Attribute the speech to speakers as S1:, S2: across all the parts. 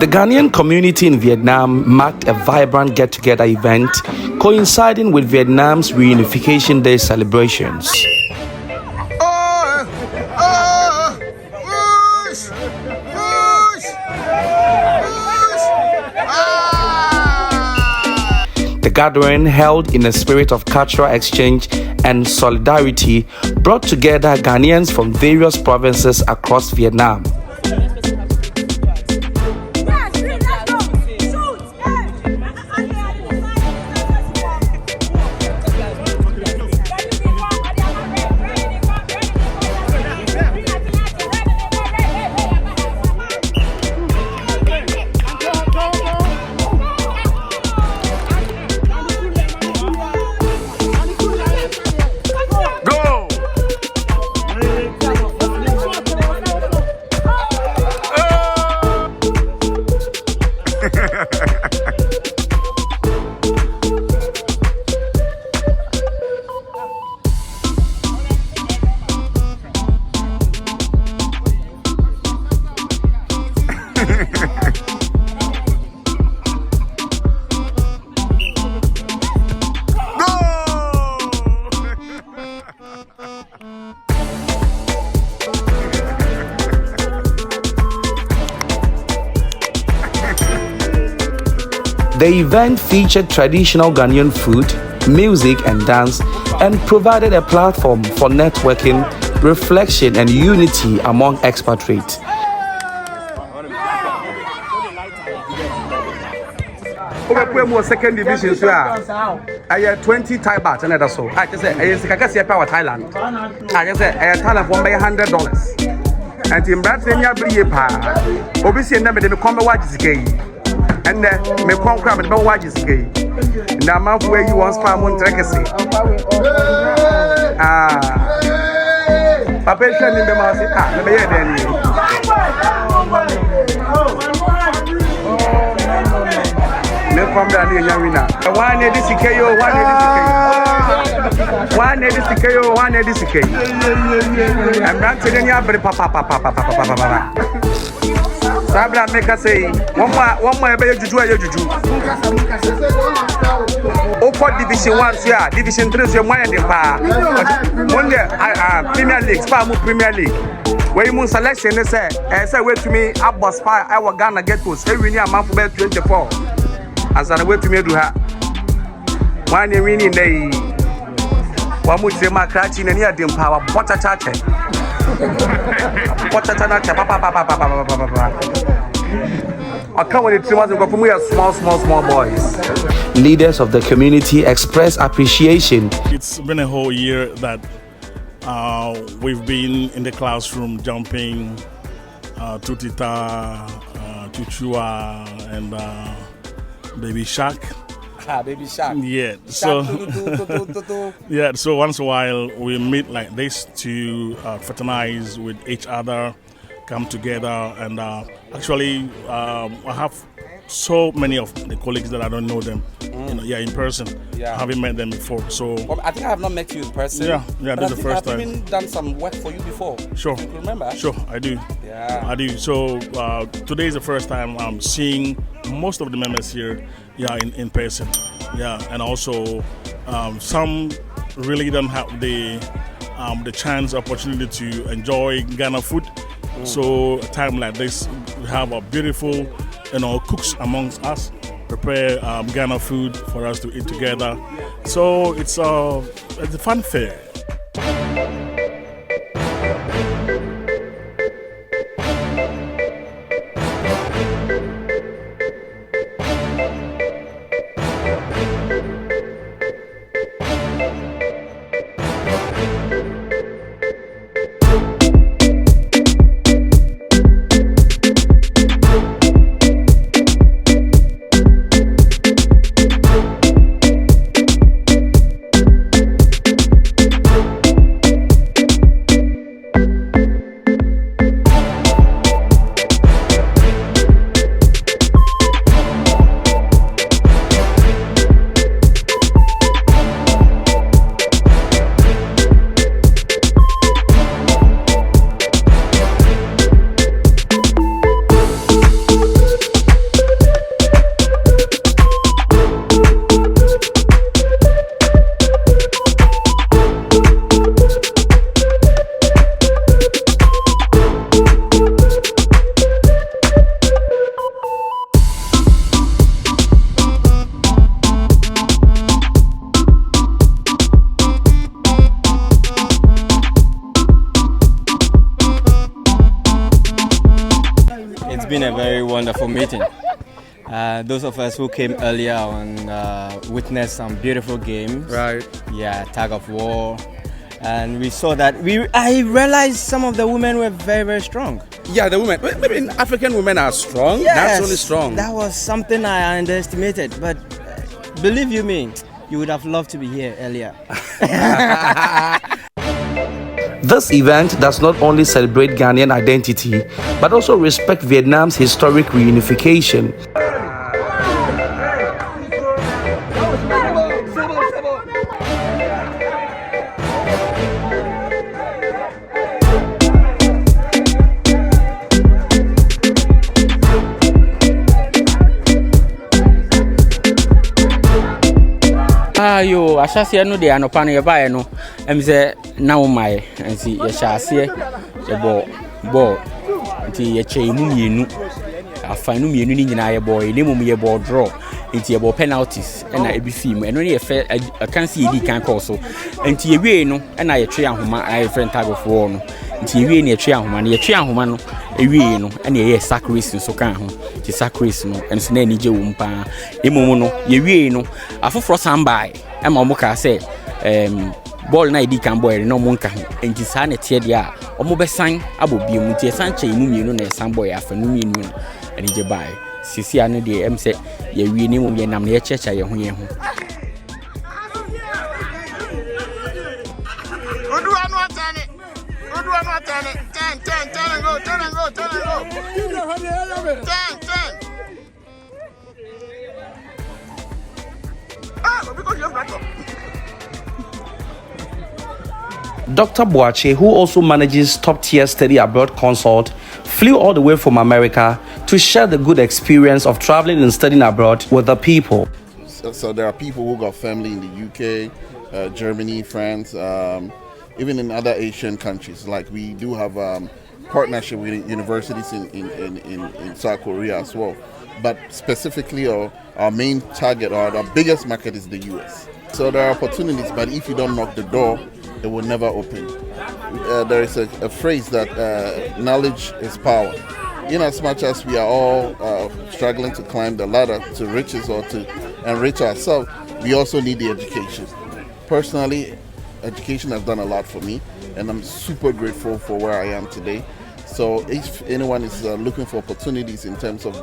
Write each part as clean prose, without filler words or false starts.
S1: The Ghanaian community in Vietnam marked a vibrant get-together event coinciding with Vietnam's Reunification Day celebrations. The gathering, held in a spirit of cultural exchange and solidarity, brought together Ghanaians from various provinces across Vietnam. The event featured traditional Ghanaian food, music and dance, and provided a platform for networking, reflection and unity among expatriates.
S2: Second division, I had 20 Thai baht and that's so. I just said, I say power Thailand. I just said, I Thailand for $100. And in Brazil, obviously, never did come to watch this game. And me come crab and no watch this game. Now, I'm where you want spam on Trecassy. Papa, send me the mouse. From the Yarina. One edit KO, one edit KO, one edit KO. I'm not telling you, but papa. Sabra make us say, one more better to do a juju. Open Division 1, yeah, Division 3, you're one in one day, Premier League, Spam Premier League. When you selection, they say, wait to me, I was fire, I was gonna get to say, we need a month for 24. As I wait to me to her. One winning day. One would say my cratching and here dim power, butter chatter. Butter chatter, papa. I come with it too much and go from we are small boys.
S1: Leaders of the community express appreciation.
S3: It's been a whole year that we've been in the classroom jumping, tutita, chuchua, and Baby Shark.
S2: Baby Shark.
S3: Yeah. So yeah. So once in a while we meet like this to fraternize with each other, come together, and actually I have so many of the colleagues that I don't know them, in person. Yeah. I haven't met them before. So
S2: I think I have not met you in person.
S3: Yeah. This is the first time.
S2: I've even done some work for you before.
S3: Sure.
S2: You remember?
S3: Sure, I do.
S2: Yeah.
S3: I do. So today is the first time I'm seeing most of the members here, in person. Yeah, and also some really don't have the chance, opportunity to enjoy Ghana food. So a time like this, we have a beautiful, cooks amongst us, prepare Ghana food for us to eat together. So it's a fun fair.
S4: been a very wonderful meeting. Those of us who came earlier on witnessed some beautiful games.
S2: Right.
S4: Yeah, tug of war. And we saw that I realized some of the women were very, very strong.
S2: Yeah, the women. Maybe African women are strong.
S4: Yes,
S2: Naturally strong.
S4: That was something I underestimated. But believe you me, you would have loved to be here earlier.
S1: This event does not only celebrate Ghanaian identity, but also respect Vietnam's historic reunification.
S5: Yo, ashase no de anopa no ye bae no em se na wo mai nti ye shase ye ball nti ye che mu mienu afa no mienu ni nyina ye ball ye nemu ye ball draw nti ye ball penalties na ebi film eno ye fe kan se ye di kan call so nti ye wie no na ye twe ahoma ye friend tag of war no nti ye wie ne ye twe ahoma no ewie no na ye sack race so kan ho nti sack race no enso na ani je wo mpa emu no ye wie no afoforo sambai ema omo ka say ball na idi kan boy no mo nka enti sa na tie dia omo besan abobie mu tie san che mu mienu na san boy afa no mienu no ani je bai sisi ane de em say ye wie ni mu ye nam na ye checha ye ho
S1: Dr. Boache, who also manages top-tier study abroad consult, flew all the way from America to share the good experience of traveling and studying abroad with the people.
S6: So there are people who got family in the UK, Germany, France, even in other Asian countries. Like we do have partnership with universities in South Korea as well. But specifically our main target or our biggest market is the US. So there are opportunities, but if you don't knock the door, it will never open. There is a phrase that knowledge is power. In as much as we are all struggling to climb the ladder to riches or to enrich ourselves, we also need the education. Personally, education has done a lot for me, and I'm super grateful for where I am today. So if anyone is looking for opportunities in terms of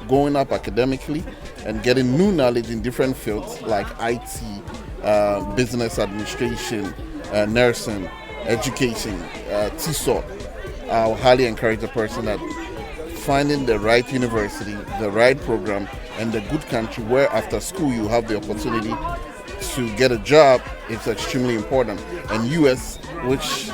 S6: going up academically and getting new knowledge in different fields like IT, business administration, nursing, education, TESOL, I'll highly encourage the person that finding the right university, the right program, and the good country where after school you have the opportunity to get a job is extremely important. And US, which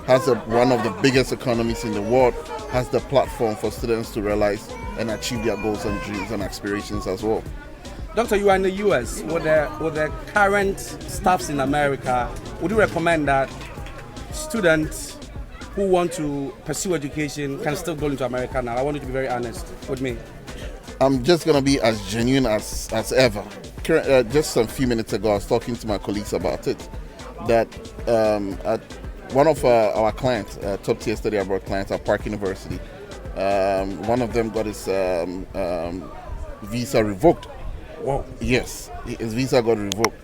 S6: has one of the biggest economies in the world, has the platform for students to realize and achieve their goals and dreams and aspirations as well.
S2: Doctor, you are in the US with the current staffs in America. Would you recommend that students who want to pursue education can still go into America now? I want you to be very honest with me.
S6: I'm just going to be as genuine as ever. Just a few minutes ago, I was talking to my colleagues about it, that at one of our clients, top-tier study abroad clients at Park University, one of them got his visa revoked.
S2: Whoa.
S6: Yes, his visa got revoked.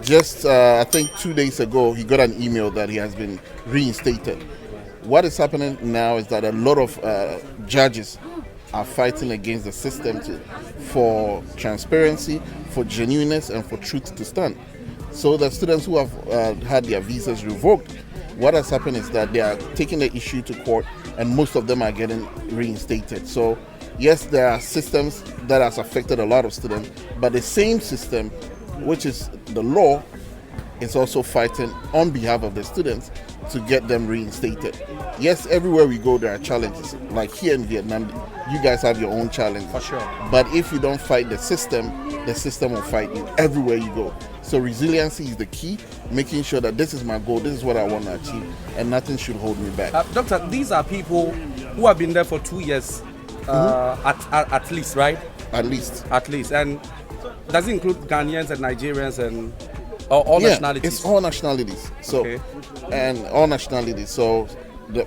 S6: Just, I think 2 days ago, he got an email that he has been reinstated. What is happening now is that a lot of judges are fighting against the system for transparency, for genuineness, and for truth to stand. So the students who have had their visas revoked, what has happened is that they are taking the issue to court, and most of them are getting reinstated. So yes, there are systems that has affected a lot of students, but the same system, which is the law, is also fighting on behalf of the students to get them reinstated. Yes, everywhere we go there are challenges. Like here in Vietnam, you guys have your own challenge.
S2: For sure.
S6: But if you don't fight the system will fight you everywhere you go. So resiliency is the key, making sure that this is my goal, this is what I want to achieve, and nothing should hold me back.
S2: Doctor, these are people who have been there for 2 years, at least, right?
S6: At least.
S2: At least. And does it include Ghanaians and Nigerians and all nationalities?
S6: It's all nationalities. So,
S2: okay.
S6: And all nationalities. So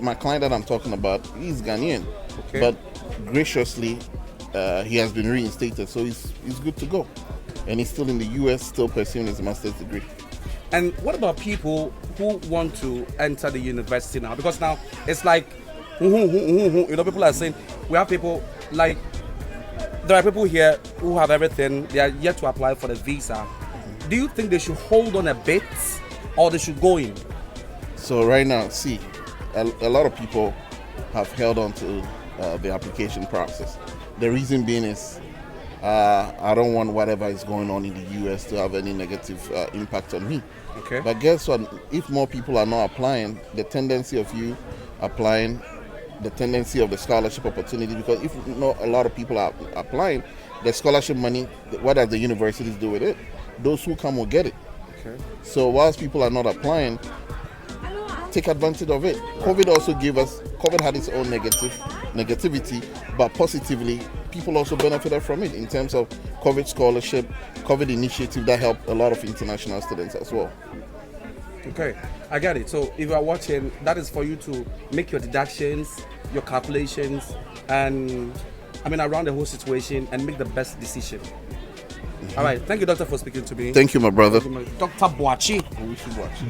S6: my client that I'm talking about, he's Ghanaian, but graciously, he has been reinstated, so he's good to go, and he's still in the U.S., still pursuing his master's degree.
S1: And what about people who want to enter the university now? Because now it's like, people are saying we have people like there are people here who have everything. They are yet to apply for the visa. Do you think they should hold on a bit, or they should go in?
S6: So right now, see, a lot of people have held on to the application process. The reason being is I don't want whatever is going on in the U.S. to have any negative impact on me.
S1: Okay.
S6: But guess what? If more people are not applying, the tendency of you applying, the tendency of the scholarship opportunity, because if not a lot of people are applying, the scholarship money, what does the universities do with it? Those who come will get it.
S1: Okay.
S6: So whilst people are not applying, take advantage of it. COVID had its own negativity, but positively, people also benefited from it in terms of COVID scholarship, COVID initiative that helped a lot of international students as well.
S1: Okay, I get it. So if you are watching, that is for you to make your deductions, your calculations, and around the whole situation and make the best decision. All right, thank you, doctor, for speaking to me.
S6: Thank you, my brother.
S1: Dr. Boachi.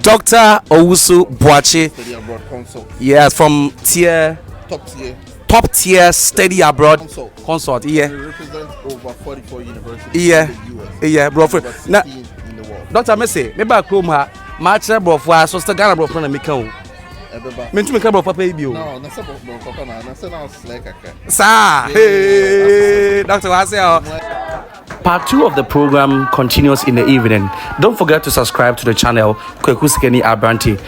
S6: Dr.
S1: Owusu Boachi.
S6: Study abroad consult.
S1: Yes, from top tier study abroad consult.
S6: We represent over 44 universities
S1: in
S6: the US.
S1: Yeah, bro.
S6: Now, in the world.
S1: Doctor, me say, me back home ha, match bro for so still Ghana bro for na me kan. Me too me kan bro papa ibi o.
S6: No, na say bro papa na say na select aka.
S1: Sir, hey, Doctor, what say? Part 2 of the program continues in the evening. Don't forget to subscribe to the channel Kweku Sikeni Abranti.